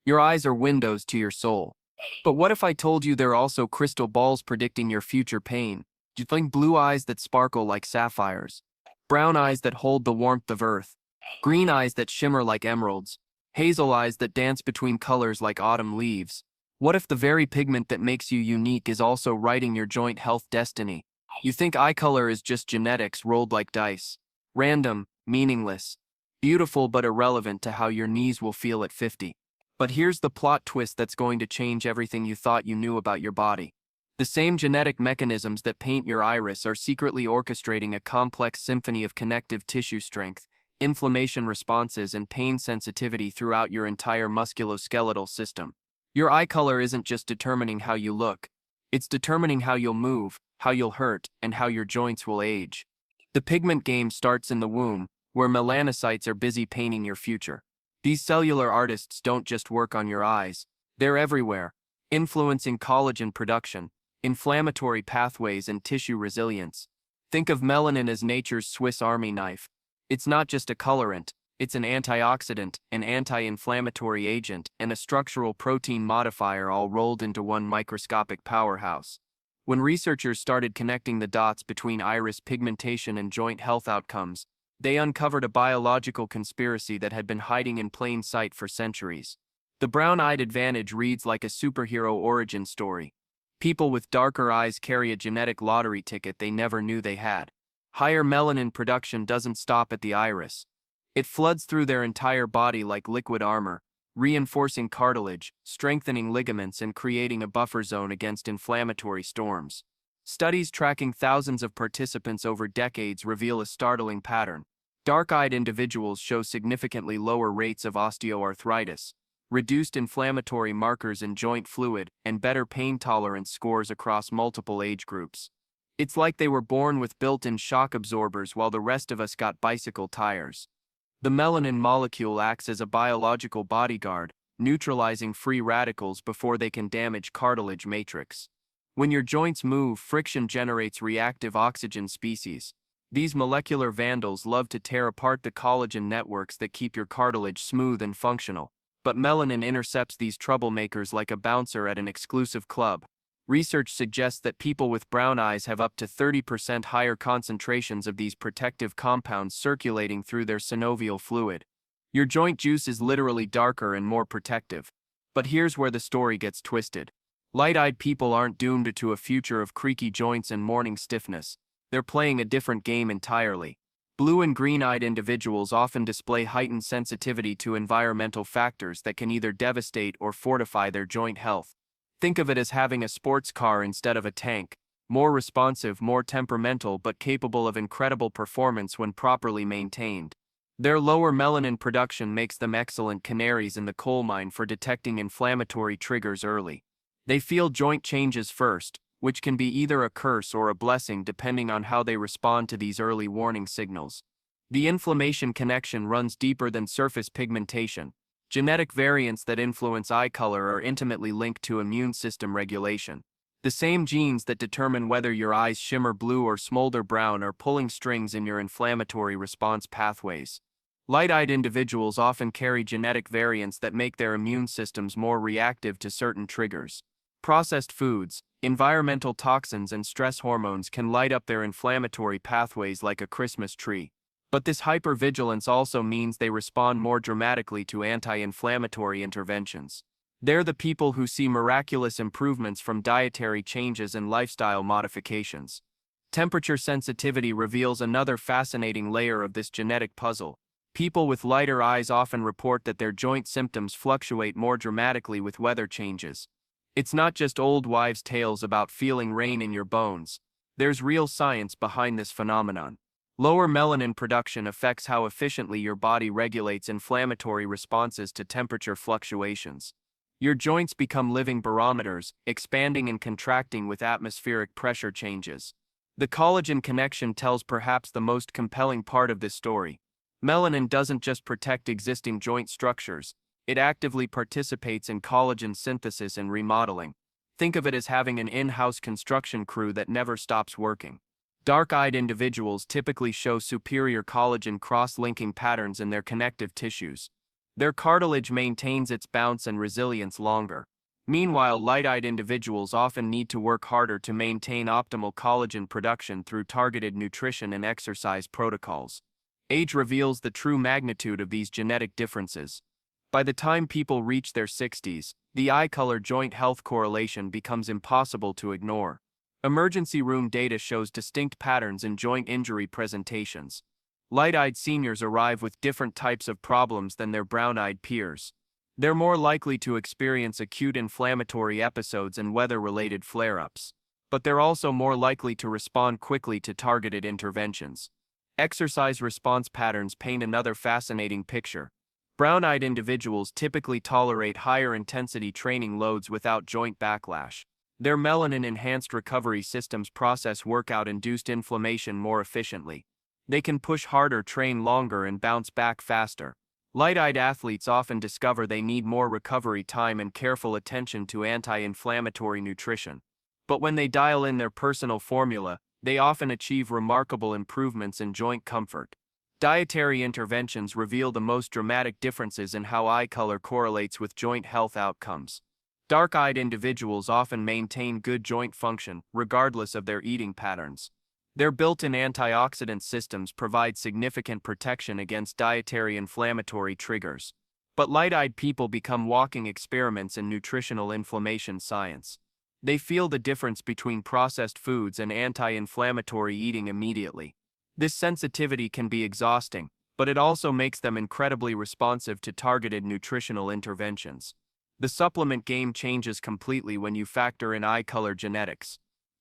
Your eyes are windows to your soul. But what if I told you they're also crystal balls predicting your future pain? Do you think blue eyes that sparkle like sapphires? Brown eyes that hold the warmth of earth? Green eyes that shimmer like emeralds? Hazel eyes that dance between colors like autumn leaves? What if the very pigment that makes you unique is also writing your joint health destiny? You think eye color is just genetics rolled like dice. Random, meaningless, beautiful but irrelevant to how your knees will feel at 50. But here's the plot twist that's going to change everything you thought you knew about your body. The same genetic mechanisms that paint your iris are secretly orchestrating a complex symphony of connective tissue strength, inflammation responses, and pain sensitivity throughout your entire musculoskeletal system. Your eye color isn't just determining how you look, it's determining how you'll move, how you'll hurt, and how your joints will age. The pigment game starts in the womb, where melanocytes are busy painting your future. These cellular artists don't just work on your eyes, they're everywhere, influencing collagen production, inflammatory pathways, and tissue resilience. Think of melanin as nature's Swiss Army knife. It's not just a colorant, it's an antioxidant, an anti-inflammatory agent, and a structural protein modifier all rolled into one microscopic powerhouse. When researchers started connecting the dots between iris pigmentation and joint health outcomes, they uncovered a biological conspiracy that had been hiding in plain sight for centuries. The brown-eyed advantage reads like a superhero origin story. People with darker eyes carry a genetic lottery ticket they never knew they had. Higher melanin production doesn't stop at the iris. It floods through their entire body like liquid armor, reinforcing cartilage, strengthening ligaments, and creating a buffer zone against inflammatory storms. Studies tracking thousands of participants over decades reveal a startling pattern. Dark-eyed individuals show significantly lower rates of osteoarthritis, reduced inflammatory markers in joint fluid, and better pain tolerance scores across multiple age groups. It's like they were born with built-in shock absorbers while the rest of us got bicycle tires. The melanin molecule acts as a biological bodyguard, neutralizing free radicals before they can damage cartilage matrix. When your joints move, friction generates reactive oxygen species. These molecular vandals love to tear apart the collagen networks that keep your cartilage smooth and functional. But melanin intercepts these troublemakers like a bouncer at an exclusive club. Research suggests that people with brown eyes have up to 30% higher concentrations of these protective compounds circulating through their synovial fluid. Your joint juice is literally darker and more protective. But here's where the story gets twisted. Light-eyed people aren't doomed to a future of creaky joints and morning stiffness. They're playing a different game entirely. Blue and green-eyed individuals often display heightened sensitivity to environmental factors that can either devastate or fortify their joint health. Think of it as having a sports car instead of a tank, more responsive, more temperamental, but capable of incredible performance when properly maintained. Their lower melanin production makes them excellent canaries in the coal mine for detecting inflammatory triggers early. They feel joint changes first, which can be either a curse or a blessing depending on how they respond to these early warning signals. The inflammation connection runs deeper than surface pigmentation. Genetic variants that influence eye color are intimately linked to immune system regulation. The same genes that determine whether your eyes shimmer blue or smolder brown are pulling strings in your inflammatory response pathways. Light-eyed individuals often carry genetic variants that make their immune systems more reactive to certain triggers. Processed foods, environmental toxins, and stress hormones can light up their inflammatory pathways like a Christmas tree. But this hypervigilance also means they respond more dramatically to anti-inflammatory interventions. They're the people who see miraculous improvements from dietary changes and lifestyle modifications. Temperature sensitivity reveals another fascinating layer of this genetic puzzle. People with lighter eyes often report that their joint symptoms fluctuate more dramatically with weather changes. It's not just old wives' tales about feeling rain in your bones. There's real science behind this phenomenon. Lower melanin production affects how efficiently your body regulates inflammatory responses to temperature fluctuations. Your joints become living barometers, expanding and contracting with atmospheric pressure changes. The collagen connection tells perhaps the most compelling part of this story. Melanin doesn't just protect existing joint structures, it actively participates in collagen synthesis and remodeling. Think of it as having an in-house construction crew that never stops working. Dark-eyed individuals typically show superior collagen cross-linking patterns in their connective tissues. Their cartilage maintains its bounce and resilience longer. Meanwhile, light-eyed individuals often need to work harder to maintain optimal collagen production through targeted nutrition and exercise protocols. Age reveals the true magnitude of these genetic differences. By the time people reach their 60s, the eye-color-joint health correlation becomes impossible to ignore. Emergency room data shows distinct patterns in joint injury presentations. Light-eyed seniors arrive with different types of problems than their brown-eyed peers. They're more likely to experience acute inflammatory episodes and weather-related flare-ups. But they're also more likely to respond quickly to targeted interventions. Exercise response patterns paint another fascinating picture. Brown-eyed individuals typically tolerate higher-intensity training loads without joint backlash. Their melanin-enhanced recovery systems process workout-induced inflammation more efficiently. They can push harder, train longer, and bounce back faster. Light-eyed athletes often discover they need more recovery time and careful attention to anti-inflammatory nutrition. But when they dial in their personal formula, they often achieve remarkable improvements in joint comfort. Dietary interventions reveal the most dramatic differences in how eye color correlates with joint health outcomes. Dark-eyed individuals often maintain good joint function, regardless of their eating patterns. Their built-in antioxidant systems provide significant protection against dietary inflammatory triggers. But light-eyed people become walking experiments in nutritional inflammation science. They feel the difference between processed foods and anti-inflammatory eating immediately. This sensitivity can be exhausting, but it also makes them incredibly responsive to targeted nutritional interventions. The supplement game changes completely when you factor in eye color genetics.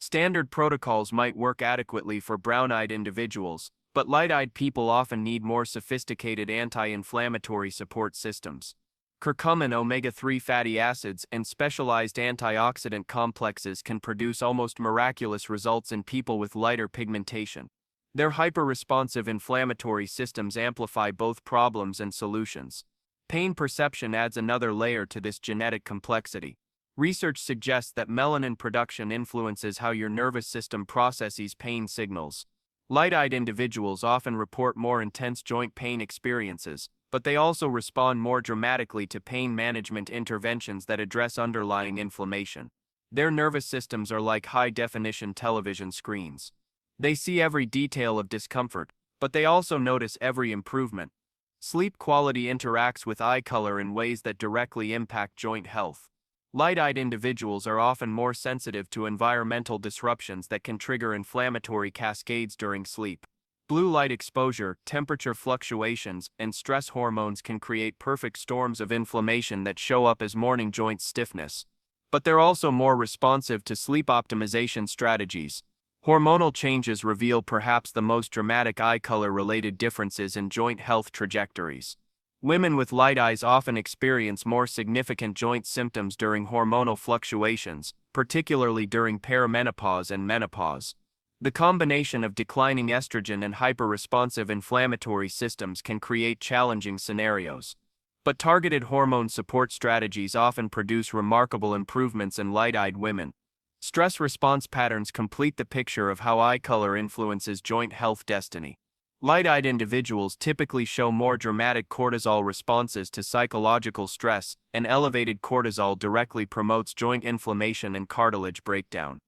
Standard protocols might work adequately for brown-eyed individuals, but light-eyed people often need more sophisticated anti-inflammatory support systems. Curcumin, omega-3 fatty acids, and specialized antioxidant complexes can produce almost miraculous results in people with lighter pigmentation. Their hyper-responsive inflammatory systems amplify both problems and solutions. Pain perception adds another layer to this genetic complexity. Research suggests that melanin production influences how your nervous system processes pain signals. Light-eyed individuals often report more intense joint pain experiences, but they also respond more dramatically to pain management interventions that address underlying inflammation. Their nervous systems are like high-definition television screens. They see every detail of discomfort, but they also notice every improvement. Sleep quality interacts with eye color in ways that directly impact joint health. Light-eyed individuals are often more sensitive to environmental disruptions that can trigger inflammatory cascades during sleep. Blue light exposure, temperature fluctuations, and stress hormones can create perfect storms of inflammation that show up as morning joint stiffness. But they're also more responsive to sleep optimization strategies. Hormonal changes reveal perhaps the most dramatic eye color-related differences in joint health trajectories. Women with light eyes often experience more significant joint symptoms during hormonal fluctuations, particularly during perimenopause and menopause. The combination of declining estrogen and hyperresponsive inflammatory systems can create challenging scenarios. But targeted hormone support strategies often produce remarkable improvements in light-eyed women. Stress response patterns complete the picture of how eye color influences joint health destiny. Light-eyed individuals typically show more dramatic cortisol responses to psychological stress, and elevated cortisol directly promotes joint inflammation and cartilage breakdown.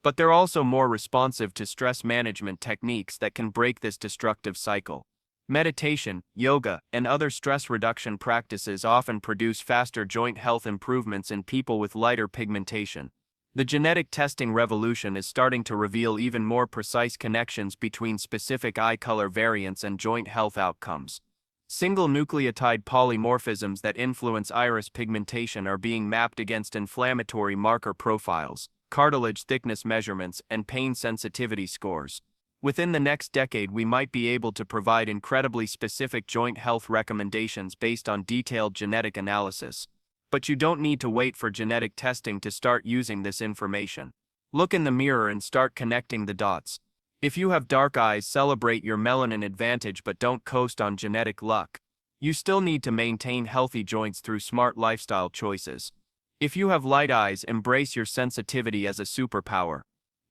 But they're also more responsive to stress management techniques that can break this destructive cycle. Meditation, yoga, and other stress reduction practices often produce faster joint health improvements in people with lighter pigmentation. The genetic testing revolution is starting to reveal even more precise connections between specific eye color variants and joint health outcomes. Single nucleotide polymorphisms that influence iris pigmentation are being mapped against inflammatory marker profiles, cartilage thickness measurements, and pain sensitivity scores. Within the next decade, we might be able to provide incredibly specific joint health recommendations based on detailed genetic analysis. But you don't need to wait for genetic testing to start using this information. Look in the mirror and start connecting the dots. If you have dark eyes, celebrate your melanin advantage but don't coast on genetic luck. You still need to maintain healthy joints through smart lifestyle choices. If you have light eyes, embrace your sensitivity as a superpower.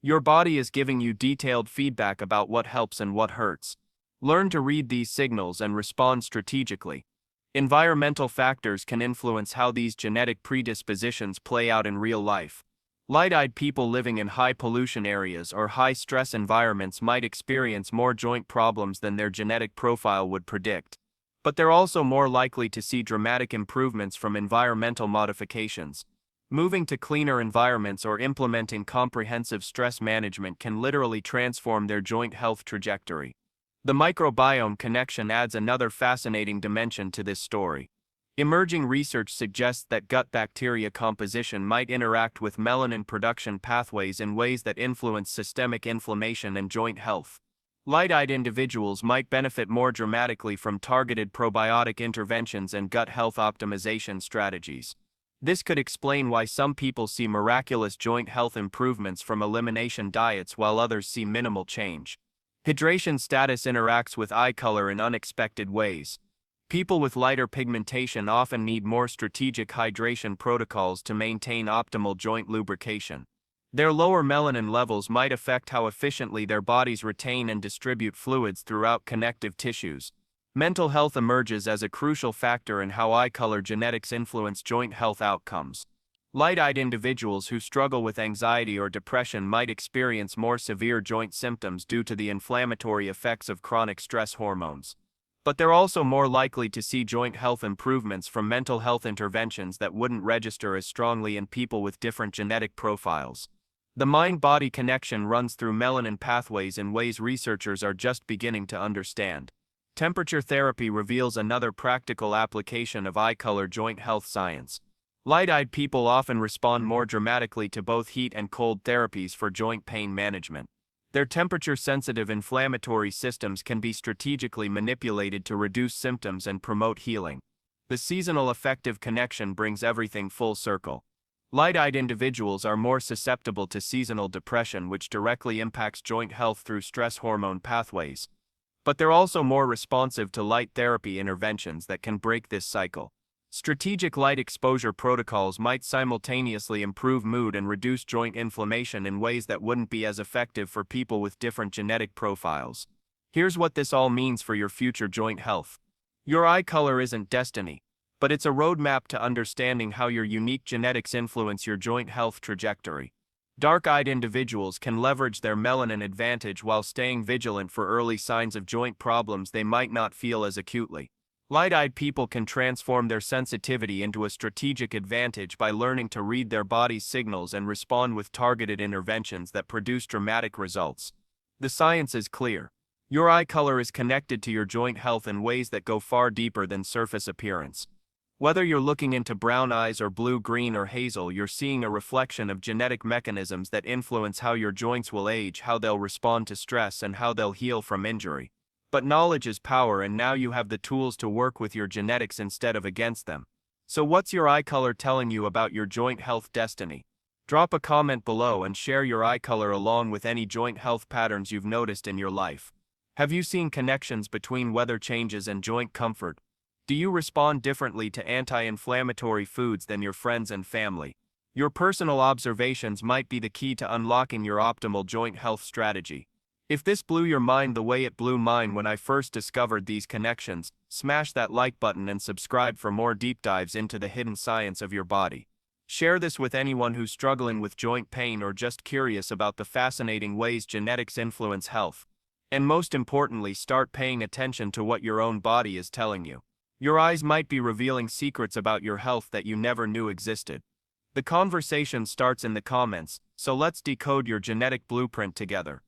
Your body is giving you detailed feedback about what helps and what hurts. Learn to read these signals and respond strategically. Environmental factors can influence how these genetic predispositions play out in real life. Light-eyed people living in high-pollution areas or high-stress environments might experience more joint problems than their genetic profile would predict. But they're also more likely to see dramatic improvements from environmental modifications. Moving to cleaner environments or implementing comprehensive stress management can literally transform their joint health trajectory. The microbiome connection adds another fascinating dimension to this story. Emerging research suggests that gut bacteria composition might interact with melanin production pathways in ways that influence systemic inflammation and joint health. Light-eyed individuals might benefit more dramatically from targeted probiotic interventions and gut health optimization strategies. This could explain why some people see miraculous joint health improvements from elimination diets while others see minimal change. Hydration status interacts with eye color in unexpected ways. People with lighter pigmentation often need more strategic hydration protocols to maintain optimal joint lubrication. Their lower melanin levels might affect how efficiently their bodies retain and distribute fluids throughout connective tissues. Mental health emerges as a crucial factor in how eye color genetics influence joint health outcomes. Light-eyed individuals who struggle with anxiety or depression might experience more severe joint symptoms due to the inflammatory effects of chronic stress hormones. But they're also more likely to see joint health improvements from mental health interventions that wouldn't register as strongly in people with different genetic profiles. The mind-body connection runs through melanin pathways in ways researchers are just beginning to understand. Temperature therapy reveals another practical application of eye color joint health science. Light-eyed people often respond more dramatically to both heat and cold therapies for joint pain management. Their temperature-sensitive inflammatory systems can be strategically manipulated to reduce symptoms and promote healing. The seasonal affective connection brings everything full circle. Light-eyed individuals are more susceptible to seasonal depression, which directly impacts joint health through stress hormone pathways. But they're also more responsive to light therapy interventions that can break this cycle. Strategic light exposure protocols might simultaneously improve mood and reduce joint inflammation in ways that wouldn't be as effective for people with different genetic profiles. Here's what this all means for your future joint health. Your eye color isn't destiny, but it's a roadmap to understanding how your unique genetics influence your joint health trajectory. Dark-eyed individuals can leverage their melanin advantage while staying vigilant for early signs of joint problems they might not feel as acutely. Light-eyed people can transform their sensitivity into a strategic advantage by learning to read their body's signals and respond with targeted interventions that produce dramatic results. The science is clear. Your eye color is connected to your joint health in ways that go far deeper than surface appearance. Whether you're looking into brown eyes or blue, green, or hazel, you're seeing a reflection of genetic mechanisms that influence how your joints will age, how they'll respond to stress, and how they'll heal from injury. But knowledge is power, and now you have the tools to work with your genetics instead of against them. So what's your eye color telling you about your joint health destiny? Drop a comment below and share your eye color along with any joint health patterns you've noticed in your life. Have you seen connections between weather changes and joint comfort? Do you respond differently to anti-inflammatory foods than your friends and family? Your personal observations might be the key to unlocking your optimal joint health strategy. If this blew your mind the way it blew mine when I first discovered these connections, smash that like button and subscribe for more deep dives into the hidden science of your body. Share this with anyone who's struggling with joint pain or just curious about the fascinating ways genetics influence health. And most importantly, start paying attention to what your own body is telling you. Your eyes might be revealing secrets about your health that you never knew existed. The conversation starts in the comments, so let's decode your genetic blueprint together.